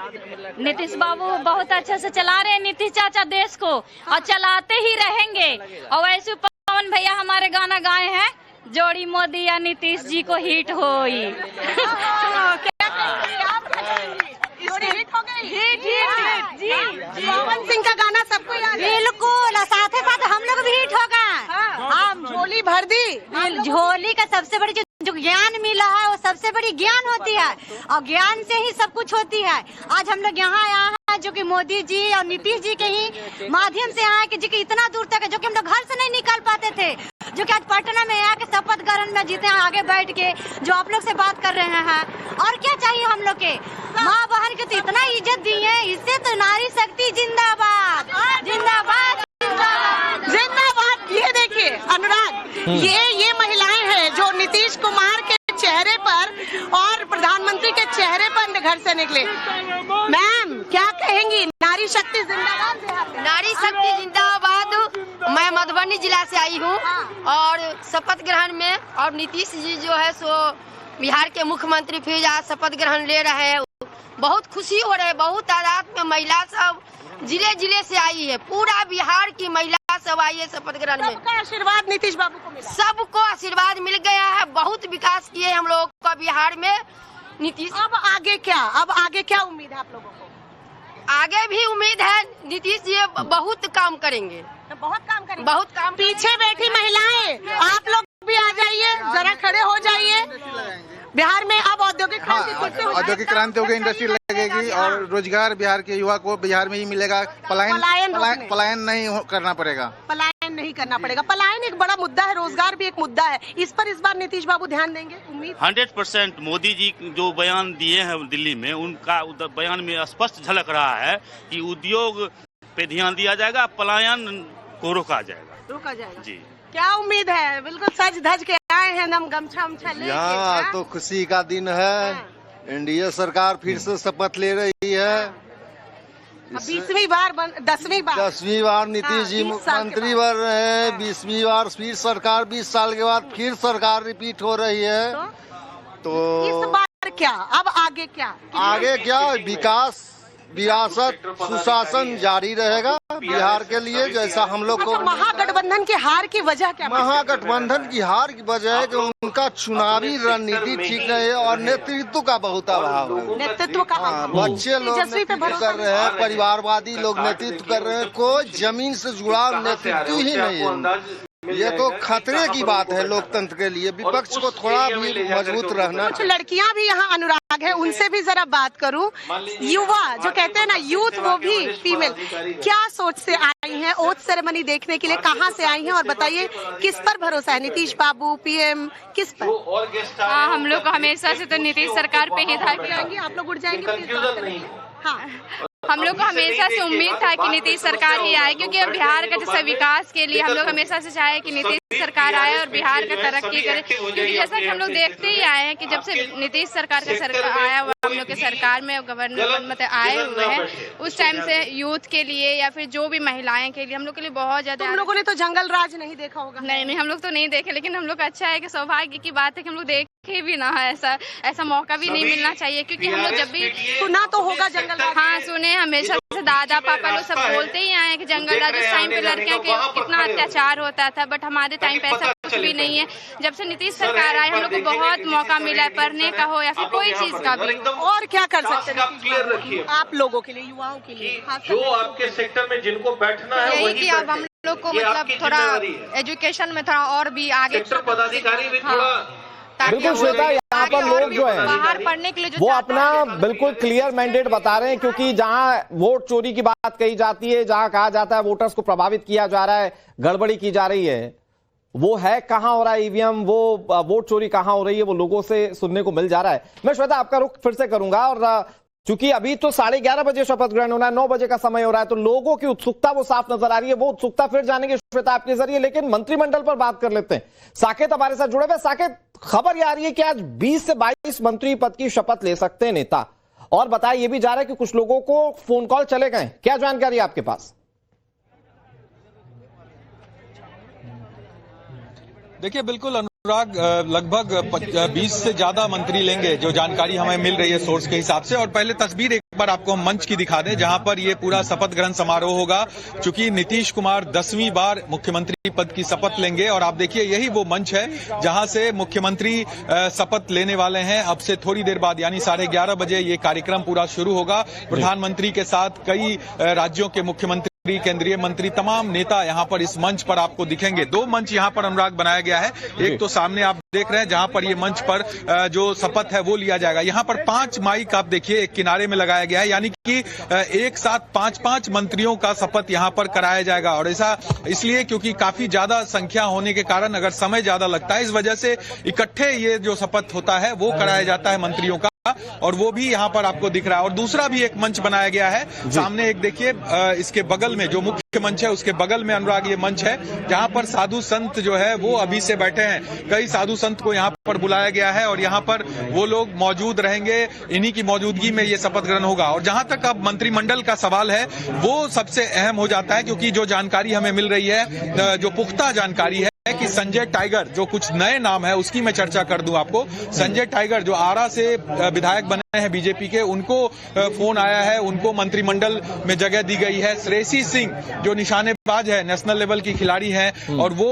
नीतीश बाबू बहुत अच्छा से चला रहे हैं, नीतीश चाचा देश को, और चलाते ही रहेंगे। और वैसे पवन भैया हमारे गाना गाए हैं, जोड़ी मोदी या नीतीश जी को हिट होई। हिट जी। पवन सिंह का गाना सबको याद है। बिल्कुल, साथ ही साथ हम लोग भी हिट होगा। हम झोली भर दी। झोली का सबसे बड़ी जो ज्ञान मिला है वो सबसे बड़ी ज्ञान होती है, और ज्ञान से ही सब कुछ होती है। आज हम लोग यहाँ आए हैं जो कि मोदी जी और नीतीश जी के ही माध्यम से आए, कि जो कि इतना दूर तक है, जो कि हम लोग घर से नहीं निकल पाते थे, जो कि आज पटना में आके शपथ ग्रहण में जीते हैं, आगे बैठ के जो आप लोग से बात कर रहे हैं। और क्या चाहिए हम लोग के? माँ बहन के तो इतना इज्जत दी है, इससे तो नारी शक्ति जिंदाबाद जिंदाबाद जिंदाबाद। ये देखिए अनुराग, ये महिलाएं हैं जो नीतीश कुमार के चेहरे पर और प्रधानमंत्री के चेहरे पर घर से निकले। मैम क्या कहेंगी? नारी शक्ति जिंदाबाद। नारी शक्ति जिंदाबाद। मैं मधुबनी जिला से आई हूँ और शपथ ग्रहण में, और नीतीश जी जो है सो बिहार के मुख्यमंत्री फिर आज शपथ ग्रहण ले रहे हैं। बहुत खुशी हो रही है। बहुत तादाद में महिला सब जिले जिले से आई है, पूरा बिहार की महिला सब आई है शपथ ग्रहण में। सबका आशीर्वाद नीतीश बाबू को मिला। सबको आशीर्वाद मिल गया है। बहुत विकास किए हम लोग का बिहार में नीतीश। अब आगे क्या? अब आगे क्या उम्मीद है आप लोगों को? आगे भी उम्मीद है नीतीश जी बहुत काम करेंगे। बहुत काम करेंगे। बहुत काम। पीछे बैठी महिलाएं, आप लोग भी आ जाइए, जरा खड़े हो जाइए। बिहार में अब औद्योगिक क्रांति औद्योगिक क्रांति होगी, इंडस्ट्री लगेगी और रोजगार बिहार के युवा को बिहार में ही मिलेगा। पलायन नहीं करना पड़ेगा। पलायन नहीं करना पड़ेगा। पलायन एक बड़ा मुद्दा है, रोजगार भी एक मुद्दा है। इस पर इस बार नीतीश बाबू ध्यान देंगे उम्मीद। 100% मोदी जी जो बयान दिए हैं दिल्ली में, उनका बयान में स्पष्ट झलक रहा है कि उद्योग पे ध्यान दिया जाएगा, पलायन को रोका जाएगा। जी क्या उम्मीद है? बिल्कुल सज धज के आए हैं, हम गमछा उमछा लेके। यहाँ तो खुशी का दिन है। एनडीए सरकार फिर से शपथ ले रही है। 20वीं बार 10वीं बार नीतीश जी मुख्यमंत्री बन रहे हैं। 20वीं बार फिर सरकार, 20 साल के बाद फिर सरकार रिपीट हो रही है। तो इस बार क्या? अब आगे क्या? आगे क्या? विकास, विरासत, सुशासन जारी रहेगा बिहार के लिए। जैसा हम लोग को महागठबंधन की हार की वजह क्या? महागठबंधन की हार की वजह है कि उनका चुनावी रणनीति ठीक नहीं है और नेतृत्व का बहुत अभाव है। नेतृत्व का बच्चे लोग नेतृत्व कर रहे हैं, परिवारवादी लोग नेतृत्व कर रहे हैं, कोई जमीन से जुड़ा नेतृत्व ही नहीं है। ये तो खतरे की बात है लोकतंत्र के लिए। विपक्ष को थोड़ा भी मजबूत रहना। कुछ लड़कियां भी यहाँ अनुराग है, उनसे भी जरा बात करूं। युवा जो कहते हैं ना, यूथ, वो भी फीमेल, क्या सोच से आई हैं ओथ सेरेमनी देखने के लिए? कहाँ से आई हैं और बताइए किस पर भरोसा है? नीतीश बाबू, पीएम, किस पर? हम लोग हमेशा से तो नीतीश सरकार पे ही था। आप लोग उड़ जाएंगे। हाँ, हम लोग को हमेशा से उम्मीद था कि नीतीश सरकार ही आए, क्योंकि अब बिहार का जैसे विकास के लिए हम लोग हमेशा से चाहे कि नीतीश सरकार आए और बिहार का तरक्की करे। क्योंकि जैसा कि हम लोग देखते ही आए हैं कि जब से नीतीश सरकार का सरकार आया हुआ, हम लोग के सरकार में गवर्नर मतलब आए हुए हैं, उस टाइम से यूथ के लिए या फिर जो भी महिलाएं के लिए हम लोग के लिए बहुत ज्यादा। हम लोगों ने तो जंगल राज नहीं देखा होगा। नहीं, हम लोग तो नहीं देखे, लेकिन हम लोग अच्छा है कि सौभाग्य की बात है कि हम लोग देखे भी ना है। ऐसा मौका भी नहीं मिलना चाहिए, क्योंकि हम लोग जब भी सुना तो होगा जंगल राज। हाँ सुने, हमेशा से दादा पापा लोग सब बोलते ही आए कि जंगल राज उस टाइम पे लड़कियों के कितना अत्याचार होता था, बट हमारे टाइम पे ऐसा कुछ भी नहीं है। जब से नीतीश सरकार आए हम लोग को बहुत मौका मिला है, पढ़ने का हो या फिर कोई चीज का भी। और क्या कर सकते हैं क्लियर रखिए आप लोगों के लिए, युवाओं के लिए? जो आपके सेक्टर में जिनको बैठना है यही कि अब हम लोग को मतलब थोड़ा एजुकेशन में थोड़ा और भी आगे सेक्टर पदाधिकारी भी थोड़ा। बिल्कुल श्वेता, यहाँ पर लोग जो है बाहर पढ़ने के लिए वो अपना बिल्कुल क्लियर मैंडेट बता रहे हैं, क्योंकि जहाँ वोट चोरी की बात कही जाती है, जहाँ कहा जाता है वोटर्स को प्रभावित किया जा रहा है, गड़बड़ी की जा रही है, वो है कहाँ हो रहा है ईवीएम, वो वोट चोरी कहाँ हो रही है, वो लोगों से सुनने को मिल जा रहा है। मैं श्वेता आपका रुख फिर से करूंगा, और चूंकि अभी तो 11:30 बजे शपथ ग्रहण होना है, 9 बजे का समय हो रहा है, तो लोगों की उत्सुकता वो साफ नजर आ रही है। वो उत्सुकता फिर जानेंगे श्वेता आपके जरिए, लेकिन मंत्रिमंडल पर बात कर लेते हैं। साकेत हमारे साथ जुड़े हुए। साकेत, खबर ये आ रही है कि आज 20 से 22 मंत्री पद की शपथ ले सकते हैं नेता, और बताया यह भी जा रहा है कि कुछ लोगों को फोन कॉल चले गए। क्या जानकारी है आपके पास? देखिए बिल्कुल अनुराग लगभग 20 से ज्यादा मंत्री लेंगे, जो जानकारी हमें मिल रही है सोर्स के हिसाब से। और पहले तस्वीर एक बार आपको हम मंच की दिखा दें, जहां पर ये पूरा शपथ ग्रहण समारोह होगा। चूंकि नीतीश कुमार 10वीं बार मुख्यमंत्री पद की शपथ लेंगे और आप देखिए यही वो मंच है जहां से मुख्यमंत्री शपथ लेने वाले हैं। अब से थोड़ी देर बाद यानी 11:30 बजे ये कार्यक्रम पूरा शुरू होगा। प्रधानमंत्री के साथ कई राज्यों के मुख्यमंत्री, केंद्रीय मंत्री, तमाम नेता यहां पर इस मंच पर आपको दिखेंगे। 2 मंच यहां पर अनुराग बनाया गया है। एक तो सामने आप देख रहे हैं जहां पर ये मंच पर जो शपथ है वो लिया जाएगा। यहां पर 5 माइक आप देखिए एक किनारे में लगाया गया है, यानी कि एक साथ 5-5 मंत्रियों का शपथ यहां पर कराया जाएगा। और ऐसा इसलिए क्योंकि काफी ज्यादा संख्या होने के कारण अगर समय ज्यादा लगता है, इस वजह से इकट्ठे ये जो शपथ होता है वो कराया जाता है मंत्रियों का। और वो भी यहाँ पर आपको दिख रहा है। और दूसरा भी एक मंच बनाया गया है सामने, एक देखिए इसके बगल में जो मुख्य मंच है उसके बगल में अनुराग ये मंच है जहाँ पर साधु संत जो है वो अभी से बैठे हैं। कई साधु संत को यहाँ पर बुलाया गया है और यहाँ पर वो लोग मौजूद रहेंगे। इन्हीं की मौजूदगी में ये शपथ ग्रहण होगा। और जहां तक अब मंत्रिमंडल का सवाल है वो सबसे अहम हो जाता है, क्योंकि जो जानकारी हमें मिल रही है, जो पुख्ता जानकारी है कि संजय टाइगर, जो कुछ नए नाम है उसकी मैं चर्चा कर दूं आपको। संजय टाइगर जो आरा से विधायक बने हैं बीजेपी के, उनको फोन आया है, उनको मंत्रिमंडल में जगह दी गई है। श्रेयसी सिंह जो निशानेबाज है, नेशनल लेवल की खिलाड़ी हैं, और वो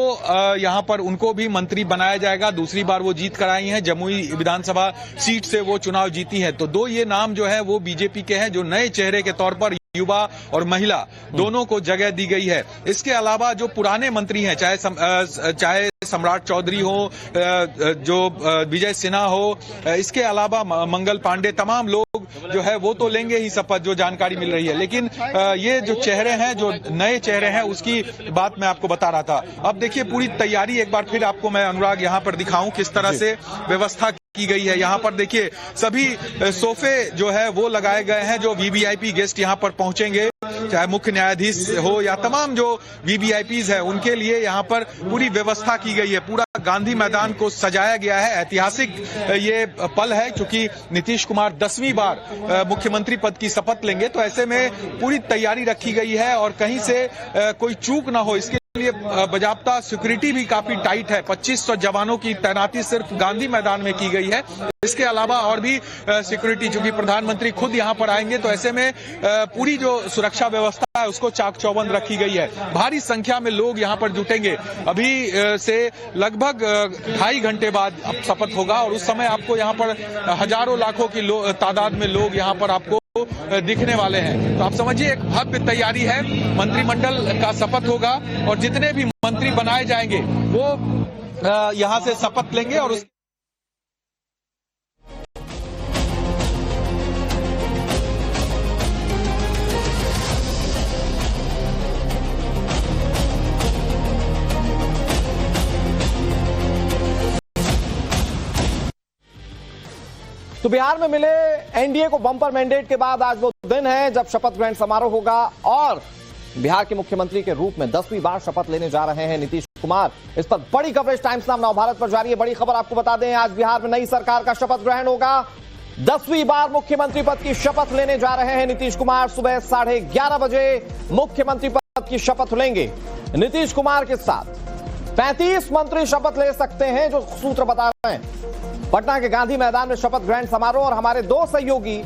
यहां पर उनको भी मंत्री बनाया जाएगा। दूसरी बार वो जीत कर आई हैं, जमुई विधानसभा सीट से वो चुनाव जीती है। तो 2 ये नाम जो है वो बीजेपी के हैं, जो नए चेहरे के तौर पर युवा और महिला दोनों को जगह दी गई है। इसके अलावा जो पुराने मंत्री हैं, चाहे सम्राट चौधरी हो, जो विजय सिन्हा हो, इसके अलावा मंगल पांडे, तमाम लोग जो है वो तो लेंगे ही शपथ, जो जानकारी मिल रही है। लेकिन ये जो चेहरे हैं, जो नए चेहरे हैं, उसकी बात मैं आपको बता रहा था। अब देखिए पूरी तैयारी एक बार फिर आपको मैं अनुराग यहाँ पर दिखाऊं किस तरह से व्यवस्था की गई है। यहाँ पर देखिए सभी सोफे जो है वो लगाए गए हैं। जो वीवीआईपी गेस्ट यहाँ पर पहुंचेंगे, चाहे मुख्य न्यायाधीश हो या तमाम जो वीवीआईपीज है, उनके लिए यहाँ पर पूरी व्यवस्था की गई है। पूरा गांधी मैदान को सजाया गया है। ऐतिहासिक ये पल है, क्योंकि नीतीश कुमार 10वीं बार मुख्यमंत्री पद की शपथ लेंगे, तो ऐसे में पूरी तैयारी रखी गई है और कहीं से कोई चूक ना हो इसके लिए बाजाप्ता सिक्योरिटी भी काफी टाइट है। 2500 जवानों की तैनाती सिर्फ गांधी मैदान में की गई है। इसके अलावा और भी सिक्योरिटी, चूंकि प्रधानमंत्री खुद यहां पर आएंगे, तो ऐसे में पूरी जो सुरक्षा व्यवस्था है उसको चाक चौबंद रखी गई है। भारी संख्या में लोग यहां पर जुटेंगे। अभी से लगभग 2.5 घंटे बाद शपथ होगा और उस समय आपको यहां पर हजारों लाखों की तादाद में लोग यहां पर आपको दिखने वाले हैं। तो आप समझिए एक भव्य तैयारी है। मंत्रिमंडल का शपथ होगा और जितने भी मंत्री बनाए जाएंगे वो यहां से शपथ लेंगे। और तो बिहार में मिले एनडीए को बम्पर मैंडेट के बाद आज वो दिन है जब शपथ ग्रहण समारोह होगा और बिहार के मुख्यमंत्री के रूप में 10वीं बार शपथ लेने जा रहे हैं नीतीश कुमार। इस पर बड़ी कवरेज टाइम्स नाम नवभारत पर जारी है। बड़ी खबर आपको बता दें, आज बिहार में नई सरकार का शपथ ग्रहण होगा। 10वीं बार मुख्यमंत्री पद की शपथ लेने जा रहे हैं नीतीश कुमार। सुबह 11:30 बजे मुख्यमंत्री पद की शपथ लेंगे। नीतीश कुमार के साथ 35 मंत्री शपथ ले सकते हैं, जो सूत्र बता रहे हैं। पटना के गांधी मैदान में शपथ ग्रहण समारोह और हमारे 2 सहयोगी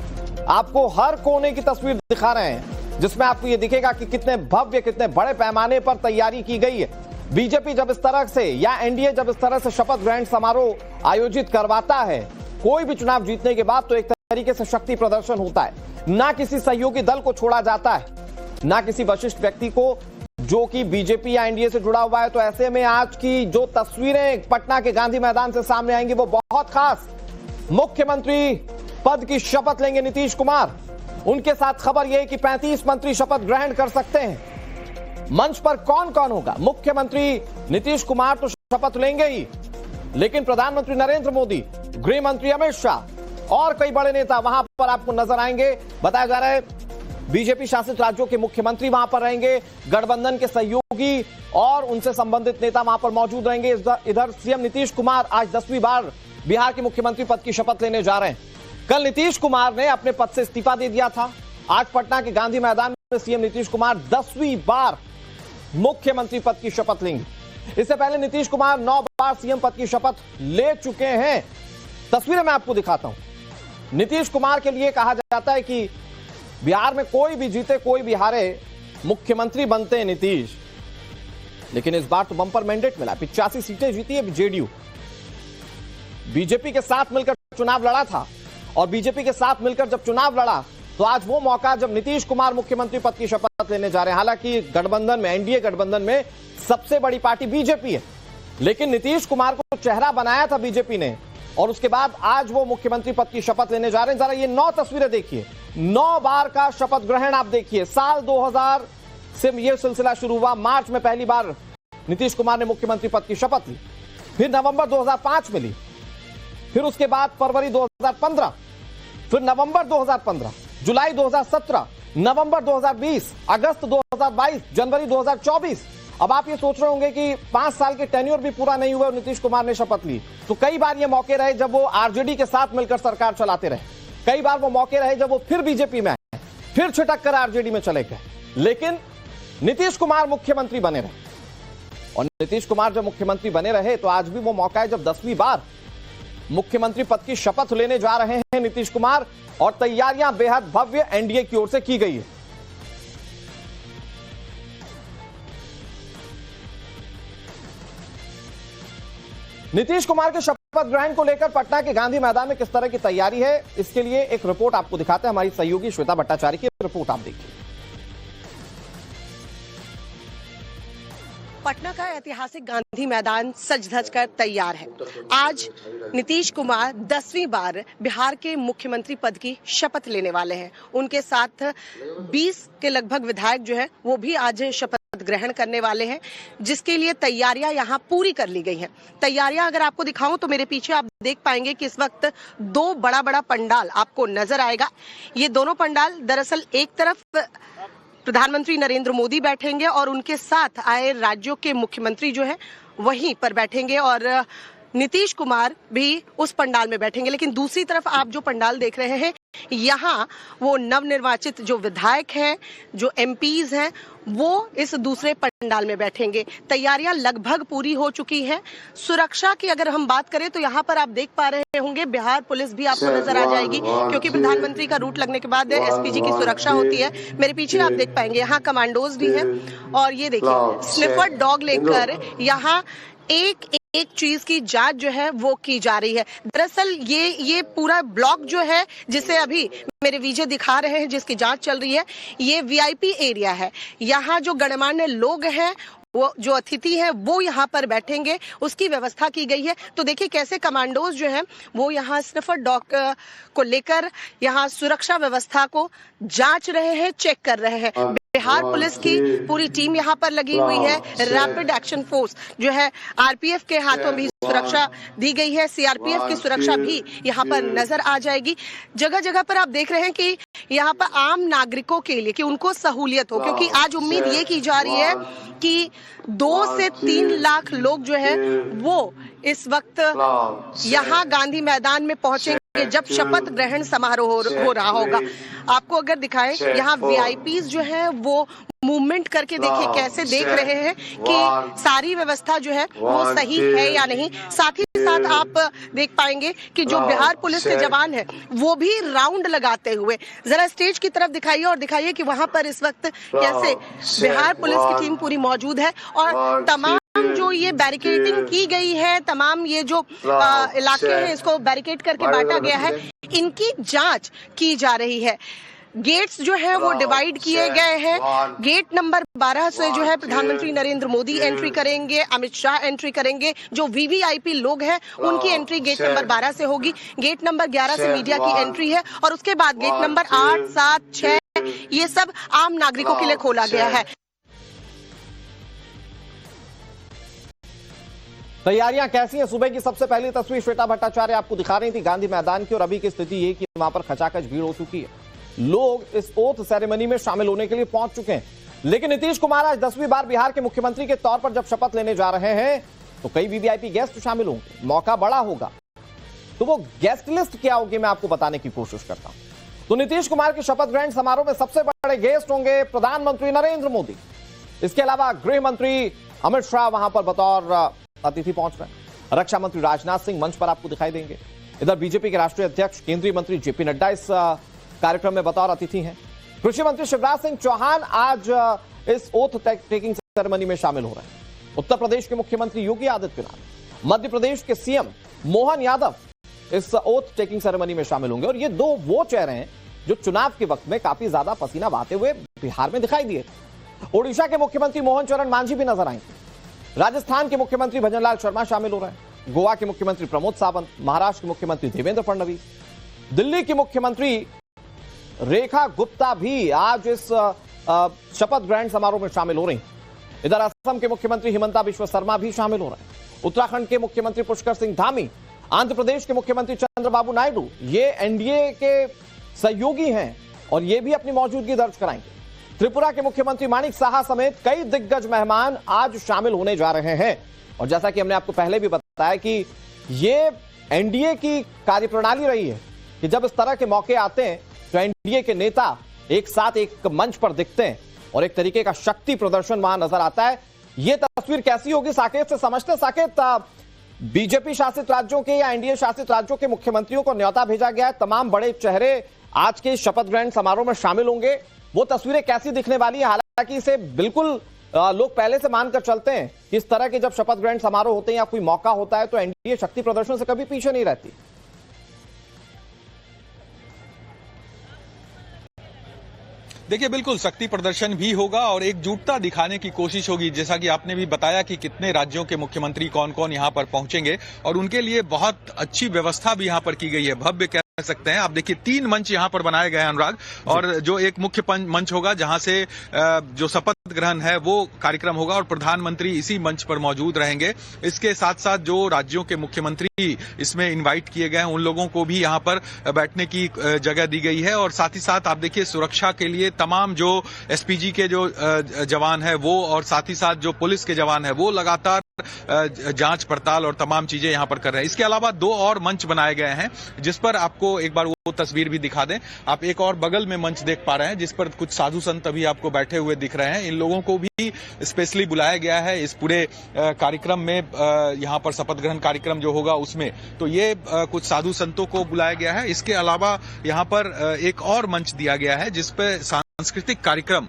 आपको हर कोने की तस्वीर दिखा रहे हैं, जिसमें आपको यह दिखेगा कि कितने भव्य, कितने बड़े पैमाने पर तैयारी की गई है। बीजेपी जब इस तरह से या एनडीए जब इस तरह से शपथ ग्रहण समारोह आयोजित करवाता है, कोई भी चुनाव जीतने के बाद, तो एक तरीके से शक्ति प्रदर्शन होता है। ना किसी सहयोगी दल को छोड़ा जाता है, ना किसी वरिष्ठ व्यक्ति को जो कि बीजेपी या एनडीए से जुड़ा हुआ है। तो ऐसे में आज की जो तस्वीरें पटना के गांधी मैदान से सामने आएंगी वो बहुत खास। मुख्यमंत्री पद की शपथ लेंगे नीतीश कुमार। उनके साथ खबर यह कि 35 मंत्री शपथ ग्रहण कर सकते हैं। मंच पर कौन कौन होगा? मुख्यमंत्री नीतीश कुमार तो शपथ लेंगे ही, लेकिन प्रधानमंत्री नरेंद्र मोदी, गृह मंत्री अमित शाह और कई बड़े नेता वहां पर आपको नजर आएंगे। बताया जा रहा है बीजेपी शासित राज्यों के मुख्यमंत्री वहां पर रहेंगे, गठबंधन के सहयोगी और उनसे संबंधित नेता वहां पर मौजूद रहेंगे। इधर सीएम नीतीश कुमार आज 10वीं बार बिहार के मुख्यमंत्री पद की शपथ लेने जा रहे हैं। कल नीतीश कुमार ने अपने पद से इस्तीफा दे दिया था। आज पटना के गांधी मैदान में सीएम नीतीश कुमार 10वीं बार मुख्यमंत्री पद की शपथ लेंगे। इससे पहले नीतीश कुमार 9 बार सीएम पद की शपथ ले चुके हैं। तस्वीरें मैं आपको दिखाता हूं। नीतीश कुमार के लिए कहा जाता है कि बिहार में कोई भी जीते कोई भी हारे, मुख्यमंत्री बनते हैं नीतीश। लेकिन इस बार तो बंपर मैंडेट मिला, 85 सीटें जीती है जेडीयू। बीजेपी के साथ मिलकर चुनाव लड़ा था और बीजेपी के साथ मिलकर जब चुनाव लड़ा तो आज वो मौका जब नीतीश कुमार मुख्यमंत्री पद की शपथ लेने जा रहे हैं। हालांकि गठबंधन में, एनडीए गठबंधन में सबसे बड़ी पार्टी बीजेपी है, लेकिन नीतीश कुमार को चेहरा बनाया था बीजेपी ने और उसके बाद आज वो मुख्यमंत्री पद की शपथ लेने जा रहे हैं। जरा ये 9 तस्वीरें देखिए, 9 बार का शपथ ग्रहण आप देखिए। साल 2000 से यह सिलसिला शुरू हुआ। मार्च में पहली बार नीतीश कुमार ने मुख्यमंत्री पद की शपथ ली, फिर नवंबर 2005 में ली, फिर उसके बाद फरवरी 2015, फिर नवंबर 2015, जुलाई 2017, नवंबर 2020, अगस्त 2022, जनवरी 2024। अब आप ये सोच रहे होंगे कि 5 साल के टेन्योर भी पूरा नहीं हुआ और नीतीश कुमार ने शपथ ली। तो कई बार ये मौके रहे जब वो आरजेडी के साथ मिलकर सरकार चलाते रहे, कई बार वो मौके रहे जब वो फिर बीजेपी में आए, फिर छिटक कर आरजेडी में चले गए, लेकिन नीतीश कुमार मुख्यमंत्री बने रहे। और नीतीश कुमार जब मुख्यमंत्री बने रहे तो आज भी वो मौका है जब 10वीं बार मुख्यमंत्री पद की शपथ लेने जा रहे हैं नीतीश कुमार और तैयारियां बेहद भव्य एनडीए की ओर से की गई है। नीतीश कुमार के शपथ ग्रहण को लेकर पटना के गांधी मैदान में किस तरह की तैयारी है, इसके लिए एक रिपोर्ट आपको दिखाते हैं। हमारी सहयोगी श्वेता भट्टाचार्य की रिपोर्ट आप देखिए। पटना का ऐतिहासिक गांधी मैदान सज धज कर तैयार है। आज नीतीश कुमार 10वीं बार बिहार के मुख्यमंत्री पद की शपथ लेने वाले हैं। उनके साथ 20 के लगभग विधायक जो है वो भी आज शपथ ग्रहण करने वाले हैं, जिसके लिए तैयारियां यहां पूरी कर ली गई हैं। तैयारियां अगर आपको दिखाऊं तो मेरे पीछे आप देख पाएंगे कि इस वक्त 2 बड़ा पंडाल आपको नजर आएगा। ये दोनों पंडाल दरअसल एक तरफ प्रधानमंत्री नरेंद्र मोदी बैठेंगे और उनके साथ आए राज्यों के मुख्यमंत्री जो हैं वहीं पर बैठेंगे और नीतीश कुमार भी उस पंडाल में बैठेंगे। लेकिन दूसरी तरफ आप जो पंडाल देख रहे हैं, यहाँ वो नवनिर्वाचित जो विधायक हैं, जो एमपीज हैं, वो इस दूसरे पंडाल में बैठेंगे। तैयारियां लगभग पूरी हो चुकी हैं। सुरक्षा की अगर हम बात करें तो यहाँ पर आप देख पा रहे होंगे बिहार पुलिस भी आपको नजर आ जाएगी, क्योंकि प्रधानमंत्री का रूट लगने के बाद एसपीजी की सुरक्षा होती है। मेरे पीछे आप देख पाएंगे यहाँ कमांडोज भी हैं और ये देखिए स्निफर डॉग लेकर यहाँ एक चीज की जांच जो है वो की जा रही है। दरअसल ये पूरा ब्लॉक जो है जिसे अभी मेरे विजय दिखा रहे हैं, जिसकी जांच चल रही है, ये वीआईपी एरिया है। यहाँ जो गणमान्य लोग हैं, वो जो अतिथि हैं वो यहाँ पर बैठेंगे, उसकी व्यवस्था की गई है। तो देखिए कैसे कमांडोज जो हैं वो यहाँ स्निफर डॉग को लेकर यहाँ सुरक्षा व्यवस्था को जांच रहे हैं, चेक कर रहे हैं। बिहार पुलिस की पूरी टीम यहाँ पर लगी हुई है। रैपिड एक्शन फोर्स जो है आरपीएफ के हाथों भी सुरक्षा दी गई है। सीआरपीएफ की सुरक्षा भी यहाँ पर नजर आ जाएगी। जगह जगह पर आप देख रहे हैं कि यहाँ पर आम नागरिकों के लिए कि उनको सहूलियत हो, क्योंकि आज उम्मीद ये की जा रही है कि 2 से 3 लाख लोग जो है वो इस वक्त यहाँ गांधी मैदान में पहुंचेंगे जब शपथ ग्रहण समारोह हो रहा होगा। आपको अगर दिखाएं, यहाँ वीआईपीज जो है वो मूवमेंट करके देखिए कैसे देख रहे हैं कि सारी व्यवस्था जो है वो सही है या नहीं। साथ ही साथ आप देख पाएंगे कि जो बिहार पुलिस के जवान हैं वो भी राउंड लगाते हुए, जरा स्टेज की तरफ दिखाइए और दिखाइए कि वहां पर इस वक्त कैसे बिहार पुलिस की टीम पूरी मौजूद है और तमाम जो ये बैरिकेडिंग की गई है, तमाम ये जो इलाके हैं इसको बैरिकेड करके बांटा गया है, इनकी जांच की जा रही है। गेट्स जो है वो डिवाइड किए गए हैं। गेट नंबर 12 से जो है प्रधानमंत्री नरेंद्र मोदी एंट्री करेंगे, अमित शाह एंट्री करेंगे। जो वीवीआईपी लोग हैं उनकी एंट्री गेट नंबर 12 से होगी। गेट नंबर 11 से मीडिया की एंट्री है और उसके बाद गेट नंबर 8, 7, 6 ये सब आम नागरिकों के लिए खोला गया है। तैयारियां कैसी हैं? सुबह की सबसे पहली तस्वीर श्वेता भट्टाचार्य आपको दिखा रही थी गांधी मैदान की और अभी की स्थिति ये कि वहां पर खचाखच भीड़ हो चुकी है। लोग इस ओथ सेरेमनी में शामिल होने के लिए पहुंच चुके हैं। लेकिन नीतीश कुमार आज 10वीं बार बिहार के मुख्यमंत्री के तौर पर जब शपथ लेने जा रहे हैं तो कई वीवीआईपी गेस्ट शामिल होंगे, मौका बड़ा होगा। तो वो गेस्ट लिस्ट क्या होगी मैं आपको बताने की कोशिश करता हूं। तो नीतीश कुमार के शपथ ग्रहण समारोह में सबसे बड़े गेस्ट होंगे प्रधानमंत्री नरेंद्र मोदी, इसके अलावा गृह मंत्री अमित शाह वहां पर बतौर अतिथि पहुंच रहे हैं। रक्षा मंत्री राजनाथ सिंह मंच पर आपको दिखाई देंगे। इधर बीजेपी के राष्ट्रीय अध्यक्ष केंद्रीय मंत्री जेपी नड्डा इस कार्यक्रम में बतौर अतिथि हैं। कृषि मंत्री शिवराज सिंह चौहान आज इस ओथ टेकिंग सेरेमनी में शामिल हो रहे हैं। उत्तर प्रदेश के मुख्यमंत्री योगी आदित्यनाथ, मध्य प्रदेश के सीएम मोहन यादव इस ओथ टेकिंग सेरेमनी में शामिल होंगे। और ये दो वो चेहरे हैं जो चुनाव के वक्त में काफी ज्यादा पसीना बहाते हुए बिहार में दिखाई दिए। ओडिशा के मुख्यमंत्री मोहन चरण मांझी भी नजर आएंगे। राजस्थान के मुख्यमंत्री भजनलाल शर्मा शामिल हो रहे हैं। गोवा के मुख्यमंत्री प्रमोद सावंत, महाराष्ट्र के मुख्यमंत्री देवेंद्र फडणवीस, दिल्ली की मुख्यमंत्री रेखा गुप्ता भी आज इस शपथ ग्रहण समारोह में शामिल हो रही हैं। इधर असम के मुख्यमंत्री हिमंता बिश्व शर्मा भी शामिल हो रहे हैं। उत्तराखंड के मुख्यमंत्री पुष्कर सिंह धामी, आंध्र प्रदेश के मुख्यमंत्री चंद्रबाबू नायडू, ये एनडीए के सहयोगी हैं और ये भी अपनी मौजूदगी दर्ज कराएंगे। त्रिपुरा के मुख्यमंत्री माणिक साहा समेत कई दिग्गज मेहमान आज शामिल होने जा रहे हैं। और जैसा कि हमने आपको पहले भी बताया कि ये एनडीए की कार्यप्रणाली रही है कि जब इस तरह के मौके आते हैं तो एनडीए के नेता एक साथ एक मंच पर दिखते हैं और एक तरीके का शक्ति प्रदर्शन वहां नजर आता है। ये तस्वीर कैसी होगी साकेत से समझते। साकेत, बीजेपी शासित राज्यों के या एनडीए शासित राज्यों के मुख्यमंत्रियों को न्योता भेजा गया है। तमाम बड़े चेहरे आज के शपथ ग्रहण समारोह में शामिल होंगे। वो तस्वीरें कैसी दिखने वाली है? हालांकि इसे बिल्कुल लोग पहले से मानकर चलते हैं कि इस तरह के जब शपथ ग्रहण समारोह होते हैं या कोई मौका होता है तो एनडीए शक्ति प्रदर्शन से कभी पीछे नहीं रहती। देखिए, बिल्कुल शक्ति प्रदर्शन भी होगा और एकजुटता दिखाने की कोशिश होगी। जैसा कि आपने भी बताया कि कितने राज्यों के मुख्यमंत्री कौन कौन यहां पर पहुंचेंगे और उनके लिए बहुत अच्छी व्यवस्था भी यहां पर की गई है। भव्य कह सकते हैं। आप देखिए 3 मंच यहां पर बनाए गए हैं अनुराग, और जो एक मुख्य मंच होगा जहां से जो शपथ ग्रहण है वो कार्यक्रम होगा और प्रधानमंत्री इसी मंच पर मौजूद रहेंगे। इसके साथ साथ जो राज्यों के मुख्यमंत्री इसमें इनवाइट किए गए हैं उन लोगों को भी यहां पर बैठने की जगह दी गई है। और साथ ही साथ आप देखिए सुरक्षा के लिए तमाम जो एसपीजी के जो जवान है वो और साथ ही साथ जो पुलिस के जवान है वो लगातार जांच पड़ताल और तमाम चीजें यहां पर कर रहे हैं। इसके अलावा 2 और मंच बनाए गए हैं जिस पर आपको एक बार वो तस्वीर भी दिखा दें। आप एक और बगल में मंच देख पा रहे हैं जिस पर कुछ साधु संत अभी आपको बैठे हुए दिख रहे हैं। इन लोगों को भी स्पेशली बुलाया गया है इस पूरे कार्यक्रम में। यहां पर शपथ ग्रहण कार्यक्रम जो होगा उसमें तो ये कुछ साधु संतों को बुलाया गया है। इसके अलावा यहां पर एक और मंच दिया गया है जिस पे सांस्कृतिक कार्यक्रम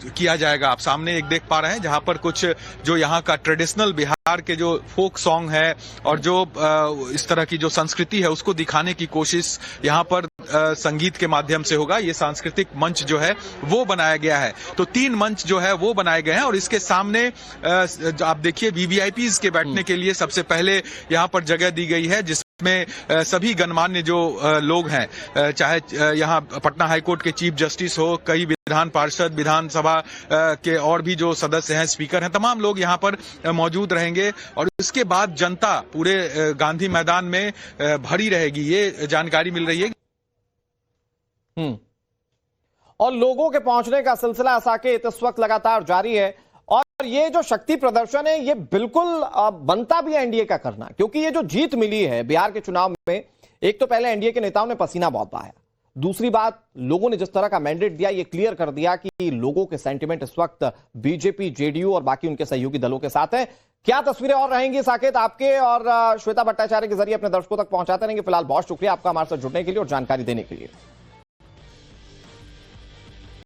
किया जाएगा। आप सामने एक देख पा रहे हैं जहां पर कुछ जो यहाँ का ट्रेडिशनल बिहार के जो फोक सॉन्ग है और जो इस तरह की जो संस्कृति है उसको दिखाने की कोशिश यहाँ पर संगीत के माध्यम से होगा। ये सांस्कृतिक मंच जो है वो बनाया गया है। तो 3 मंच जो है वो बनाए गए हैं और इसके सामने आप देखिए वीवीआईपीज के बैठने के लिए सबसे पहले यहाँ पर जगह दी गई है जिसमें सभी गणमान्य जो लोग हैं, चाहे यहाँ पटना हाईकोर्ट के चीफ जस्टिस हो, कई विधान पार्षद, विधानसभा के और भी जो सदस्य हैं, स्पीकर हैं, तमाम लोग यहाँ पर मौजूद रहेंगे। और इसके बाद जनता पूरे गांधी मैदान में भरी रहेगी, ये जानकारी मिल रही है। और लोगों के पहुंचने का सिलसिला साकेत इस वक्त लगातार जारी है। और ये जो शक्ति प्रदर्शन है ये बिल्कुल बनता भी है एनडीए का करना, क्योंकि ये जो जीत मिली है बिहार के चुनाव में, एक तो पहले एनडीए के नेताओं ने पसीना बहुत बहाया, दूसरी बात लोगों ने जिस तरह का मैंडेट दिया ये क्लियर कर दिया कि लोगों के सेंटिमेंट इस वक्त बीजेपी, जेडीयू और बाकी उनके सहयोगी दलों के साथ है। क्या तस्वीरें और रहेंगी साकेत आपके और श्वेता भट्टाचार्य के जरिए अपने दर्शकों तक पहुंचाते रहेंगे। फिलहाल बहुत शुक्रिया आपका हमारे साथ जुड़ने के लिए और जानकारी देने के लिए।